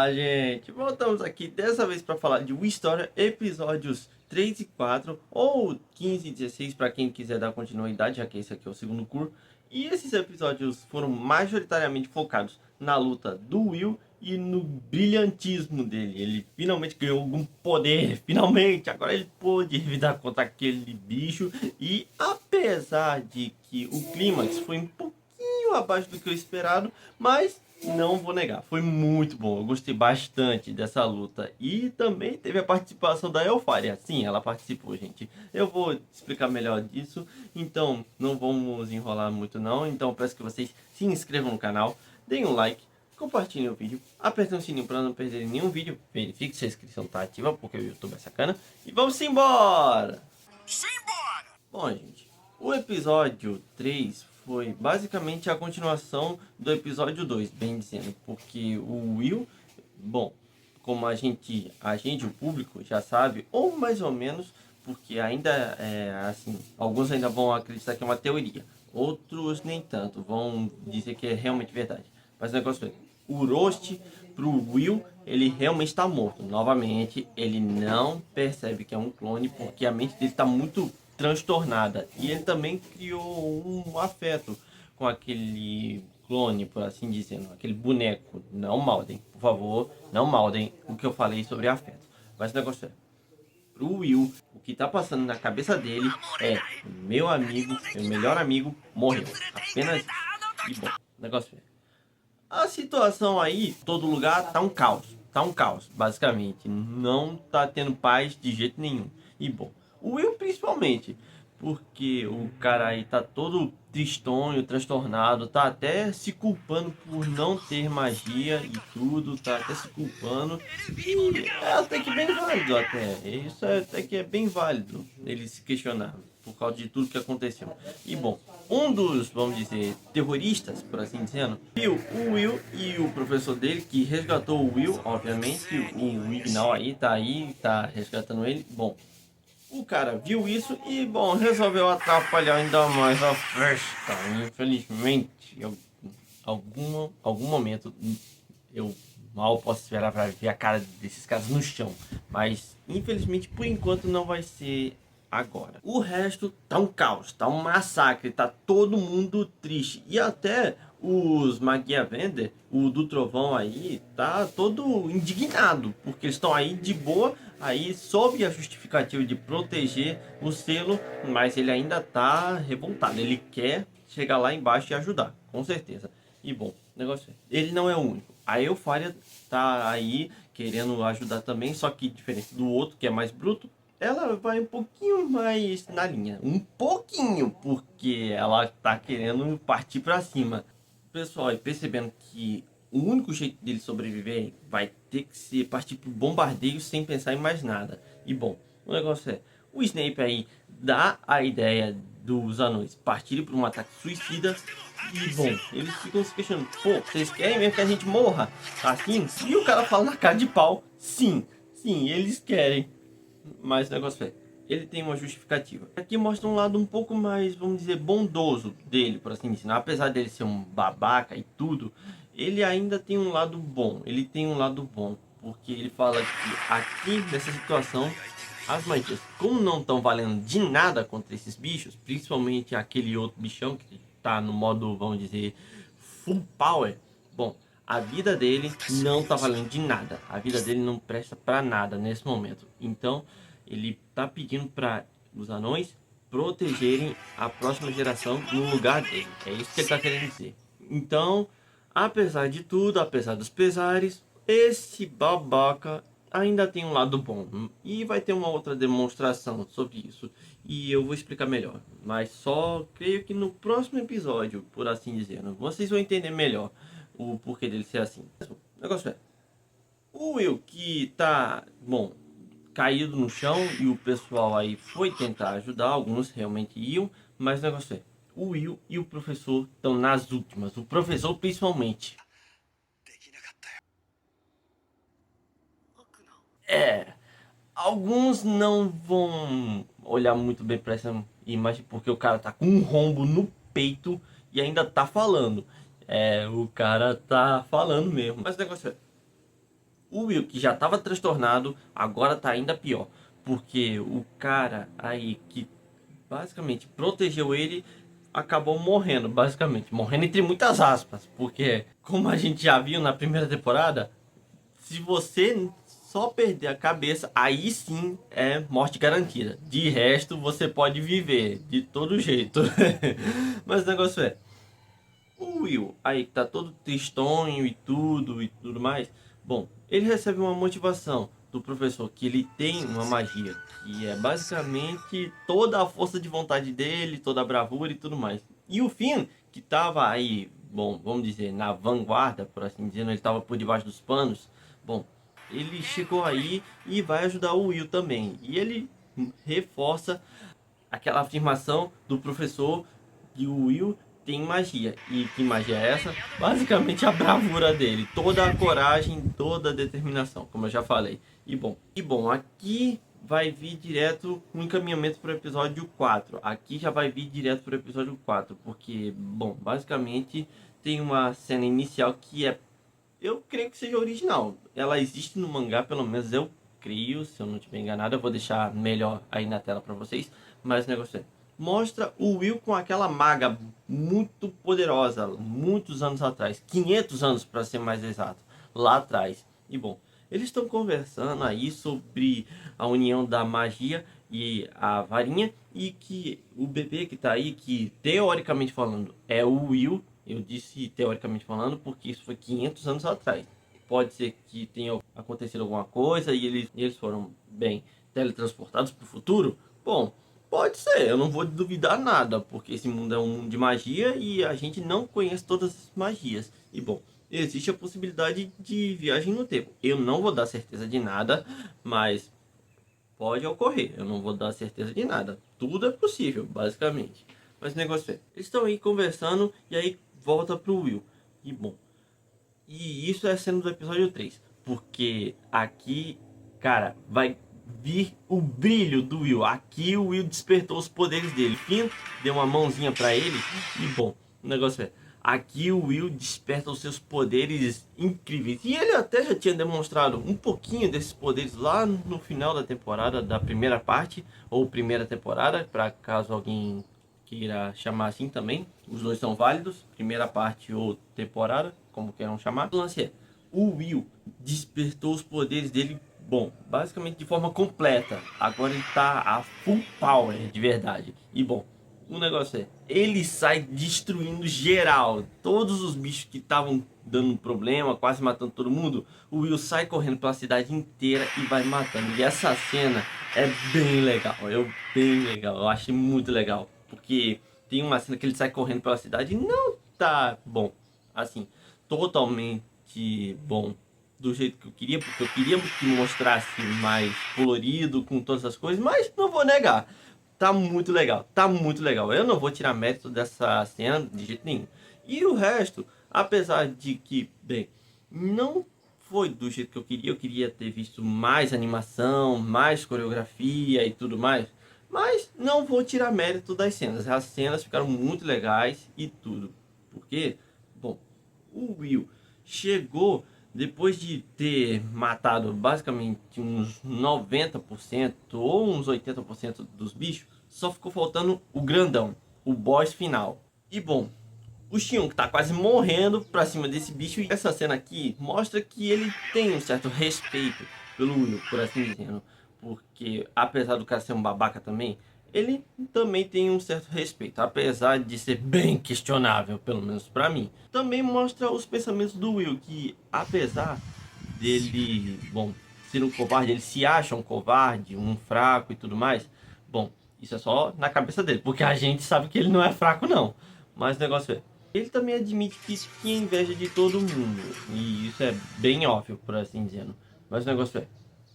Olá, gente! Voltamos aqui dessa vez para falar de Wii Story, episódios 3 e 4, ou 15 e 16 para quem quiser dar continuidade, já que esse aqui é o segundo curso. E esses episódios foram majoritariamente focados na luta do Will e no brilhantismo dele. Ele finalmente ganhou algum poder, finalmente! Agora ele pôde revidar contra aquele bicho. E apesar de que o clímax foi um pouquinho abaixo do que eu esperado, mas não vou negar, foi muito bom. Eu gostei bastante dessa luta. E também teve a participação da Elfaria. Sim, ela participou, gente. Eu vou explicar melhor disso. Então, não vamos enrolar muito não. Então, peço que vocês se inscrevam no canal, deem um like, compartilhem o vídeo, apertem o sininho para não perderem nenhum vídeo. Verifique se a inscrição está ativa, porque o YouTube é sacana. E vamos embora! Simbora! Bom, gente, o episódio 3 foi basicamente a continuação do episódio 2, bem dizendo, porque o Will, bom, como o público já sabe, ou mais ou menos, porque ainda é assim, alguns ainda vão acreditar que é uma teoria, outros nem tanto, vão dizer que é realmente verdade. Mas o negócio é, o Roast pro Will, ele realmente está morto. Novamente, ele não percebe que é um clone, porque a mente dele está muito transtornada. E ele também criou um afeto com aquele clone, por assim dizendo, aquele boneco. Não maldem, por favor, não maldem o que eu falei sobre afeto. Mas o negócio é, pro Will, o que tá passando na cabeça dele é: meu amigo, meu melhor amigo morreu. Apenas isso. E bom, o negócio é, a situação aí, todo lugar tá um caos. Tá um caos, basicamente. Não tá tendo paz de jeito nenhum. E bom, o Will principalmente, porque o cara aí tá todo tristonho, transtornado, tá até se culpando por não ter magia e tudo, tá até se culpando. E é até que bem válido até. Isso é até que é bem válido ele se questionar por causa de tudo que aconteceu. E bom, um dos, vamos dizer, terroristas, por assim dizendo, viu o Will e o professor dele, que resgatou o Will, obviamente, o Ignal aí, tá resgatando ele. Bom, o cara viu isso e, bom, resolveu atrapalhar ainda mais a festa. Infelizmente, algum momento eu mal posso esperar para ver a cara desses caras no chão. Mas, infelizmente, por enquanto não vai ser agora. O resto tá um caos, tá um massacre, tá todo mundo triste. E até os Magia Vender, o do Trovão aí, tá todo indignado, porque eles estão aí de boa, aí sob a justificativa de proteger o selo, mas ele ainda tá revoltado, ele quer chegar lá embaixo e ajudar, com certeza. E bom, o negócio é, ele não é o único. A Elfaria tá aí querendo ajudar também, só que diferente do outro, que é mais bruto, ela vai um pouquinho mais na linha. Um pouquinho, porque ela tá querendo partir para cima. Pessoal, e percebendo que o único jeito dele sobreviver vai ter que ser partir pro bombardeio sem pensar em mais nada. E bom, o negócio é, o Snape aí dá a ideia dos anões partirem para um ataque suicida. E bom, eles ficam se questionando, pô, vocês querem mesmo que a gente morra assim? E o cara fala na cara de pau, sim, sim, eles querem. Mas o negócio é, ele tem uma justificativa. Aqui mostra um lado um pouco mais, vamos dizer, bondoso dele, por assim dizer. Apesar dele ser um babaca e tudo, ele ainda tem um lado bom. Ele tem um lado bom, porque ele fala que aqui, nessa situação, as magias, como não estão valendo de nada contra esses bichos, principalmente aquele outro bichão que tá no modo, vamos dizer, full power, bom, a vida dele não tá valendo de nada. A vida dele não presta pra nada nesse momento. Então, ele tá pedindo para os anões protegerem a próxima geração no lugar dele. É isso que ele tá querendo dizer. Então, apesar de tudo, apesar dos pesares, esse babaca ainda tem um lado bom. E vai ter uma outra demonstração sobre isso. E eu vou explicar melhor. Mas só creio que no próximo episódio, por assim dizer, vocês vão entender melhor o porquê dele ser assim. O negócio é, o Will que tá, bom, caído no chão e o pessoal aí foi tentar ajudar, alguns realmente iam, mas o negócio é, o Will e o professor estão nas últimas, o professor principalmente. É, alguns não vão olhar muito bem para essa imagem porque o cara tá com um rombo no peito e ainda tá falando. É, o cara tá falando mesmo. Mas o negócio é, O Will, que já tava transtornado, agora tá ainda pior. Porque o cara aí que basicamente protegeu ele acabou morrendo, basicamente. Morrendo entre muitas aspas. Porque, como a gente já viu na primeira temporada, se você só perder a cabeça, aí sim é morte garantida. De resto, você pode viver de todo jeito. Mas o negócio é, o Will, aí que tá todo tristonho e tudo mais. Bom, ele recebe uma motivação do professor que ele tem uma magia, que é basicamente toda a força de vontade dele, toda a bravura e tudo mais. E o Finn, que tava aí, bom, vamos dizer, na vanguarda, por assim dizer, ele tava por debaixo dos panos. Bom, ele chegou aí e vai ajudar o Will também. E ele reforça aquela afirmação do professor que o Will tem magia. E que magia é essa? Basicamente a bravura dele, toda a coragem, toda a determinação, como eu já falei. E bom, aqui vai vir direto um encaminhamento para o episódio 4. Aqui já vai vir direto para o episódio 4, porque, bom, basicamente tem uma cena inicial que é, eu creio que seja original. Ela existe no mangá, pelo menos eu creio, se eu não estiver enganado, eu vou deixar melhor aí na tela para vocês. Mas o negócio é, mostra o Will com aquela maga muito poderosa, muitos anos atrás, 500 anos para ser mais exato, lá atrás. E bom, eles estão conversando aí sobre a união da magia e a varinha, e que o bebê que tá aí, que teoricamente falando é o Will, eu disse teoricamente falando porque isso foi 500 anos atrás. Pode ser que tenha acontecido alguma coisa e eles foram, bem, teletransportados para o futuro. Bom, pode ser, eu não vou duvidar nada, porque esse mundo é um mundo de magia e a gente não conhece todas as magias. E bom, existe a possibilidade de viagem no tempo. Eu não vou dar certeza de nada, mas pode ocorrer. Eu não vou dar certeza de nada. Tudo é possível, basicamente. Mas o negócio é, eles estão aí conversando e aí volta pro Will. E bom, e isso é a cena do episódio 3. Porque aqui, cara, vai vir o brilho do Will. Aqui o Will despertou os poderes dele. Finn deu uma mãozinha pra ele. E bom, o negócio é, aqui o Will desperta os seus poderes incríveis. E ele até já tinha demonstrado um pouquinho desses poderes lá no final da temporada, da primeira parte, ou primeira temporada, para caso alguém queira chamar assim também. Os dois são válidos, primeira parte ou temporada, como queiram chamar. O lance é, o Will despertou os poderes dele, bom, basicamente de forma completa. Agora ele tá a full power, de verdade. E bom, o negócio é, ele sai destruindo geral. Todos os bichos que estavam dando problema, quase matando todo mundo, o Will sai correndo pela cidade inteira e vai matando. E essa cena é bem legal, bem legal, eu achei muito legal. Porque tem uma cena que ele sai correndo pela cidade e não tá bom, assim, totalmente bom do jeito que eu queria, porque eu queria que mostrasse mais colorido com todas as coisas, mas não vou negar, tá muito legal, tá muito legal. Eu não vou tirar mérito dessa cena de jeito nenhum. E o resto, apesar de que, bem, não foi do jeito que eu queria ter visto mais animação, mais coreografia e tudo mais. Mas não vou tirar mérito das cenas. As cenas ficaram muito legais e tudo. Porque, bom, o Will chegou depois de ter matado basicamente uns 90% ou uns 80% dos bichos. Só ficou faltando o grandão, o boss final. E bom, o Xion que tá quase morrendo pra cima desse bicho. E essa cena aqui mostra que ele tem um certo respeito pelo Will, por assim dizer. Porque apesar do cara ser um babaca também, ele também tem um certo respeito, apesar de ser bem questionável, pelo menos pra mim. Também mostra os pensamentos do Will, que apesar dele, bom, ser um covarde, ele se acha um covarde, um fraco e tudo mais. Bom, isso é só na cabeça dele, porque a gente sabe que ele não é fraco não. Mas o negócio é, ele também admite que tinha inveja de todo mundo, e isso é bem óbvio, por assim dizendo. Mas o negócio é,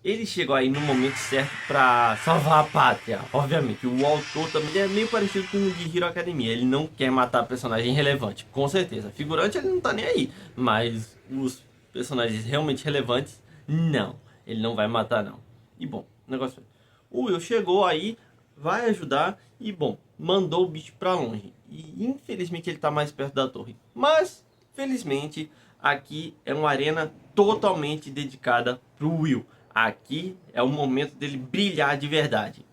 ele chegou aí no momento certo pra salvar a pátria. Obviamente, o autor também é meio parecido com o de Hero Academia. Ele não quer matar personagem relevante, com certeza. Figurante ele não tá nem aí. Mas os personagens realmente relevantes, não. Ele não vai matar, não. E bom, o negócio é, o Will chegou aí, vai ajudar e bom, mandou o bicho pra longe. E infelizmente ele tá mais perto da torre. Mas, felizmente, aqui é uma arena totalmente dedicada pro Will. Aqui é o momento dele brilhar de verdade.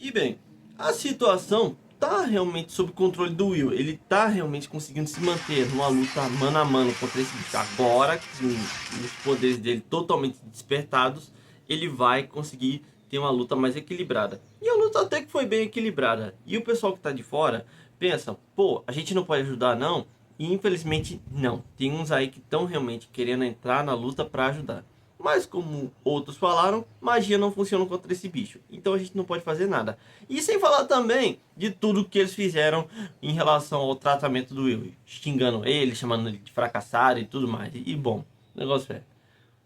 E bem, a situação tá realmente sob controle do Will. Ele tá realmente conseguindo se manter numa luta mano a mano contra esse bicho. Agora, com os poderes dele totalmente despertados, ele vai conseguir ter uma luta mais equilibrada. E a luta até que foi bem equilibrada. E o pessoal que tá de fora pensa, pô, a gente não pode ajudar não? E infelizmente não. Tem uns aí que estão realmente querendo entrar na luta para ajudar. Mas como outros falaram, magia não funciona contra esse bicho. Então a gente não pode fazer nada. E sem falar também de tudo que eles fizeram em relação ao tratamento do Will. Xingando ele, chamando ele de fracassado e tudo mais. E bom, o negócio é...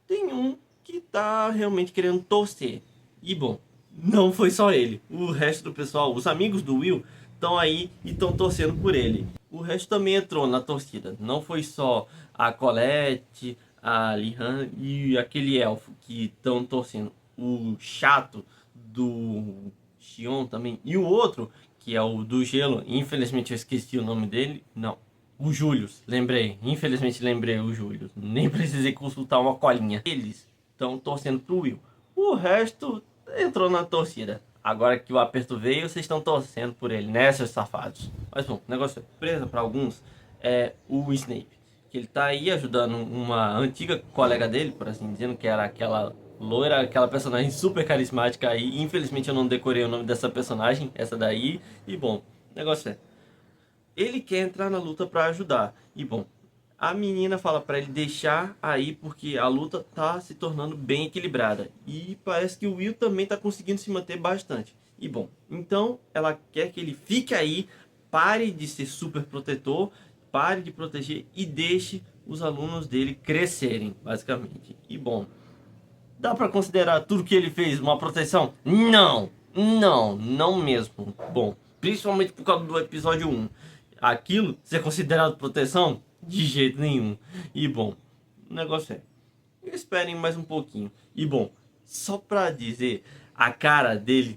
Tem um que tá realmente querendo torcer. E bom, não foi só ele. O resto do pessoal, os amigos do Will, estão aí e estão torcendo por ele. O resto também entrou na torcida. Não foi só a Colette, a Lihan e aquele elfo que estão torcendo. O chato do Xion também. E o outro, que é o do gelo. Infelizmente eu esqueci o nome dele. Não. O Julius. Lembrei. Infelizmente lembrei o Julius. Nem precisei consultar uma colinha. Eles estão torcendo pro Will. O resto entrou na torcida. Agora que o aperto veio, vocês estão torcendo por ele, né, seus safados? Mas bom, o negócio é surpresa para alguns é o Snape. Que ele tá aí ajudando uma antiga colega dele, por assim dizendo, que era aquela loira, aquela personagem super carismática aí. Infelizmente eu não decorei o nome dessa personagem, essa daí. E bom, o negócio é... Ele quer entrar na luta para ajudar. E bom, a menina fala para ele deixar aí porque a luta tá se tornando bem equilibrada. E parece que o Will também tá conseguindo se manter bastante. E bom, então ela quer que ele fique aí, pare de ser super protetor, pare de proteger e deixe os alunos dele crescerem, basicamente. E bom, dá para considerar tudo que ele fez uma proteção? Não, não mesmo. Bom, principalmente por causa do episódio 1. Aquilo ser considerado proteção? De jeito nenhum. E bom, o negócio é... Esperem mais um pouquinho. E bom, só pra dizer, a cara dele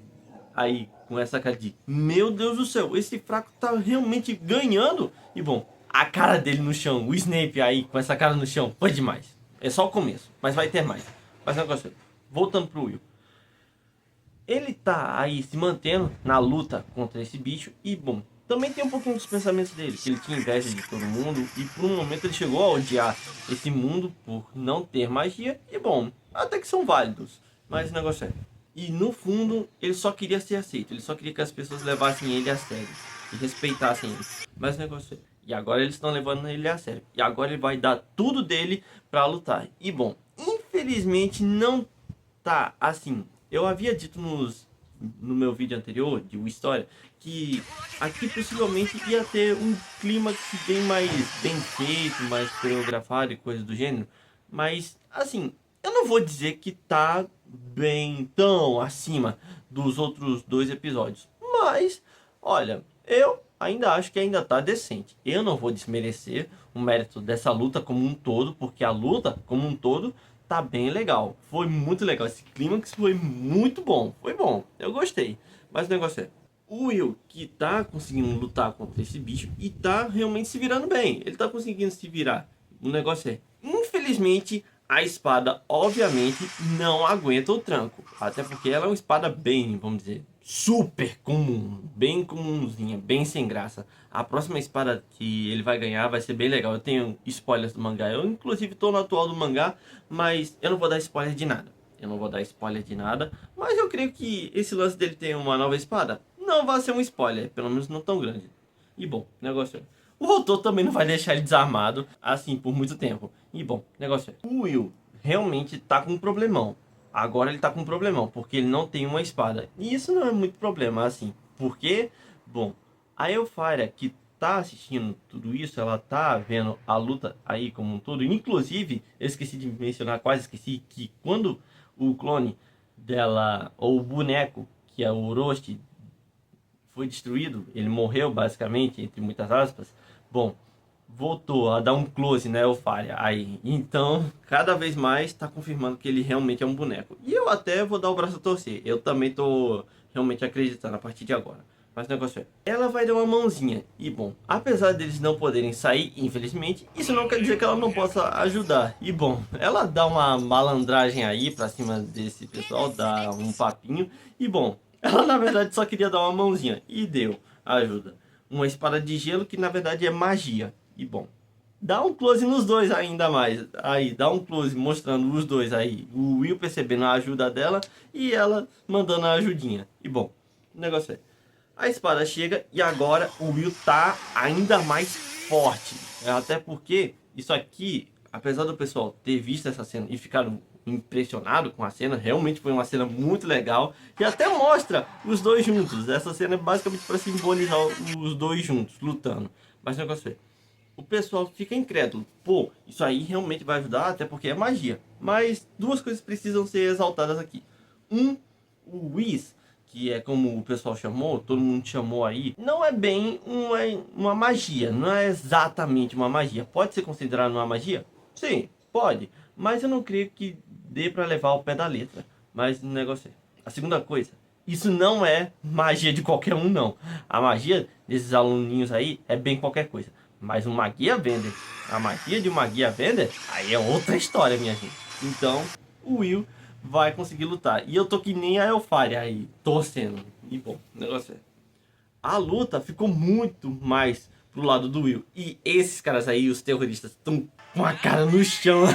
aí com essa cara de... Meu Deus do céu, esse fraco tá realmente ganhando. E bom, a cara dele no chão, o Snape aí com essa cara no chão, foi demais. É só o começo, mas vai ter mais. Mas o negócio é... Voltando pro Will. Ele tá aí se mantendo na luta contra esse bicho e bom... Também tem um pouquinho dos pensamentos dele, que ele tinha inveja de todo mundo e por um momento ele chegou a odiar esse mundo por não ter magia. E bom, até que são válidos, mas o negócio é... E no fundo, ele só queria ser aceito, ele só queria que as pessoas levassem ele a sério e respeitassem ele. Mas o negócio é... E agora eles estão levando ele a sério. E agora ele vai dar tudo dele pra lutar. E bom, infelizmente não tá assim. Eu havia dito no meu vídeo anterior de História que aqui possivelmente ia ter um clímax bem mais bem feito, mais coreografado e coisas do gênero, mas assim, eu não vou dizer que tá bem tão acima dos outros dois episódios, mas olha, eu ainda acho que ainda tá decente. Eu não vou desmerecer o mérito dessa luta como um todo, porque a luta como um todo tá bem legal. Foi muito legal. Esse clímax foi muito bom. Foi bom. Eu gostei. Mas o negócio é... O Will, que tá conseguindo lutar contra esse bicho e tá realmente se virando bem. Ele tá conseguindo se virar. O negócio é... Infelizmente, a espada, obviamente, não aguenta o tranco. Até porque ela é uma espada bem, vamos dizer, super comum. Bem comumzinha, bem sem graça. A próxima espada que ele vai ganhar vai ser bem legal. Eu tenho spoilers do mangá. Eu, inclusive, tô no atual do mangá, mas eu não vou dar spoiler de nada. Mas eu creio que esse lance dele ter uma nova espada não vai ser um spoiler. Pelo menos não tão grande. E bom, negócio é... O autor também não vai deixar ele desarmado assim por muito tempo. E bom, negócio é... O Will realmente tá com um problemão. Agora ele tá com um problemão, porque ele não tem uma espada. E isso não é muito problema, assim. Porque, bom, a Elfire que tá assistindo tudo isso, ela tá vendo a luta aí como um todo. Inclusive, eu esqueci de mencionar, quase esqueci, que quando o clone dela, ou o boneco, que é o Rost, foi destruído, ele morreu basicamente, entre muitas aspas, bom, voltou a dar um close na Elfire aí. Então, cada vez mais tá confirmando que ele realmente é um boneco. E eu até vou dar o braço a torcer. Eu também tô realmente acreditando a partir de agora. Mas o negócio é, ela vai dar uma mãozinha. E bom, apesar deles não poderem sair, infelizmente, isso não quer dizer que ela não possa ajudar. E bom, ela dá uma malandragem aí pra cima desse pessoal, dá um papinho. E bom, ela na verdade só queria dar uma mãozinha. E deu ajuda. Uma espada de gelo que na verdade é magia. E bom, dá um close nos dois ainda mais. Aí, dá um close mostrando os dois aí. O Will percebendo a ajuda dela e ela mandando a ajudinha. E bom, o negócio é, a espada chega e agora o Will tá ainda mais forte. Até porque isso aqui, apesar do pessoal ter visto essa cena e ficado impressionado com a cena, realmente foi uma cena muito legal. E até mostra os dois juntos. Essa cena é basicamente para simbolizar os dois juntos, lutando. Mas o negócio é, o pessoal fica incrédulo. Pô, isso aí realmente vai ajudar, até porque é magia. Mas duas coisas precisam ser exaltadas aqui. O Whis, que é como o pessoal chamou, todo mundo chamou aí, não é bem uma magia, não é exatamente uma magia. Pode ser considerado uma magia? Sim, pode. Mas eu não creio que dê pra levar ao pé da letra. Mas o negócio é, a segunda coisa, isso não é magia de qualquer um, não. A magia desses aluninhos aí é bem qualquer coisa. Mas uma guia vender, a magia de uma guia vender, aí é outra história, minha gente. Então, o Will vai conseguir lutar. E eu tô que nem a Elfaria aí, torcendo. E bom, o negócio é, a luta ficou muito mais pro lado do Will. E esses caras aí, os terroristas, estão com a cara no chão,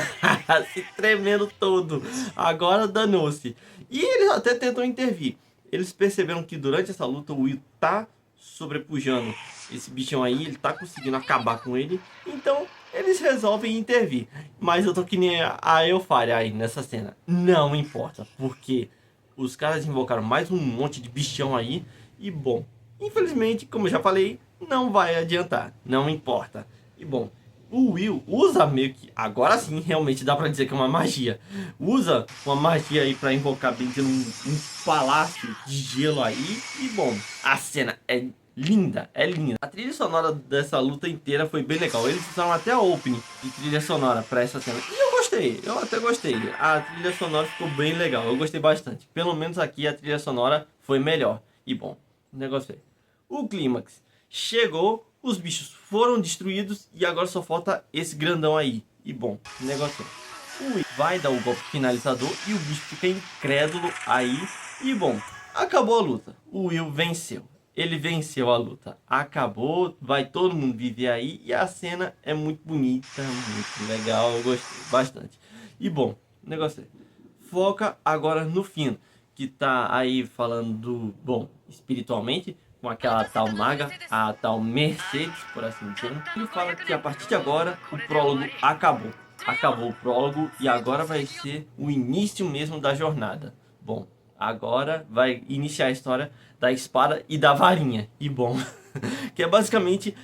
se tremendo todo. Agora danou-se. E eles até tentam intervir. Eles perceberam que durante essa luta o Will tá sobrepujando esse bichão aí, ele tá conseguindo acabar com ele. Então eles resolvem intervir. Mas eu tô que nem a Elfaria aí nessa cena. Não importa, porque os caras invocaram mais um monte de bichão aí. E bom, infelizmente, como eu já falei, não vai adiantar, não importa. E bom, o Will usa meio que, agora sim, realmente dá pra dizer que é uma magia. Usa uma magia aí pra invocar bem tendo um palácio de gelo aí. E bom, a cena é linda, é linda. A trilha sonora dessa luta inteira foi bem legal. Eles usaram até a opening de trilha sonora pra essa cena. E eu gostei, eu até gostei. A trilha sonora ficou bem legal, eu gostei bastante. Pelo menos aqui a trilha sonora foi melhor. E bom, o negócio é, o clímax chegou, os bichos foram destruídos e agora só falta esse grandão aí. E bom, o negócio é, o Will vai dar o golpe finalizador e o bicho fica incrédulo aí. E bom, acabou a luta. O Will venceu. Ele venceu a luta. Acabou, vai todo mundo viver aí e a cena é muito bonita, muito legal, eu gostei bastante. E bom, o negócio é, foca agora no Finn, que tá aí falando do, bom, espiritualmente, com aquela tal maga, a tal Mercedes, por assim dizer. Ele fala que a partir de agora o prólogo acabou. Acabou o prólogo e agora vai ser o início mesmo da jornada. Bom, agora vai iniciar a história da espada e da varinha. E bom, que é basicamente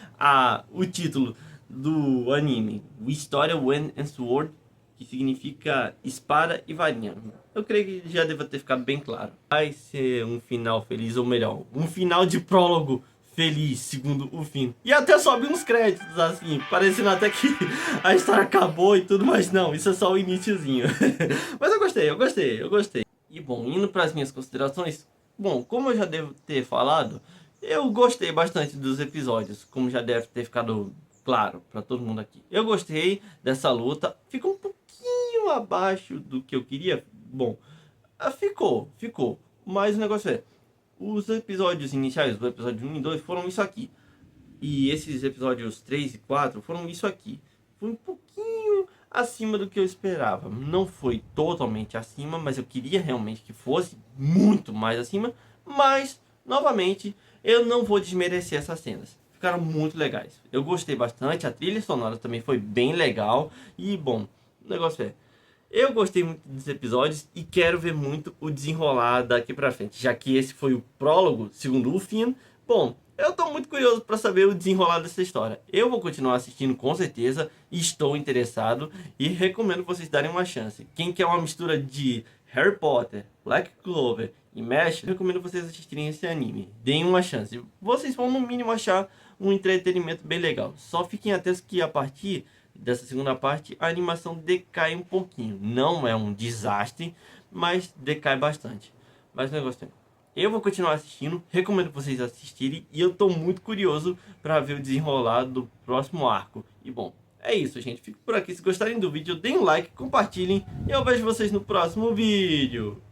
o título do anime, História Wind and Sword, que significa espada e varinha. Eu creio que já deva ter ficado bem claro. Vai ser um final feliz, ou melhor, um final de prólogo feliz, segundo o fim. E até sobe uns créditos, assim, parecendo até que a história acabou e tudo, mas não, isso é só o iniciozinho. Mas eu gostei, eu gostei, eu gostei. E bom, indo para as minhas considerações, bom, como eu já devo ter falado, eu gostei bastante dos episódios, como já deve ter ficado claro para todo mundo aqui. Eu gostei dessa luta, ficou um pouquinho abaixo do que eu queria. Bom, ficou. Mas o negócio é, os episódios iniciais, o episódio 1 e 2 foram isso aqui. E esses episódios 3 e 4 foram isso aqui. Foi um pouquinho acima do que eu esperava. Não foi totalmente acima, mas eu queria realmente que fosse muito mais acima. Mas, novamente, eu não vou desmerecer essas cenas. Ficaram muito legais. Eu gostei bastante, a trilha sonora também foi bem legal. E, bom, o negócio é, eu gostei muito dos episódios e quero ver muito o desenrolar daqui pra frente, já que esse foi o prólogo, segundo o Finn. Bom, eu tô muito curioso para saber o desenrolar dessa história. Eu vou continuar assistindo com certeza, estou interessado e recomendo vocês darem uma chance. Quem quer uma mistura de Harry Potter, Black Clover e MASH, recomendo vocês assistirem esse anime. Deem uma chance. Vocês vão no mínimo achar um entretenimento bem legal. Só fiquem atentos que a partir dessa segunda parte a animação decai um pouquinho. Não é um desastre, mas decai bastante. Mas o negócio é, Eu vou continuar assistindo, recomendo vocês assistirem e eu tô muito curioso para ver o desenrolar do próximo arco. E bom, é isso, gente. Fico por aqui. Se gostarem do vídeo, deem um like, compartilhem e eu vejo vocês no próximo vídeo.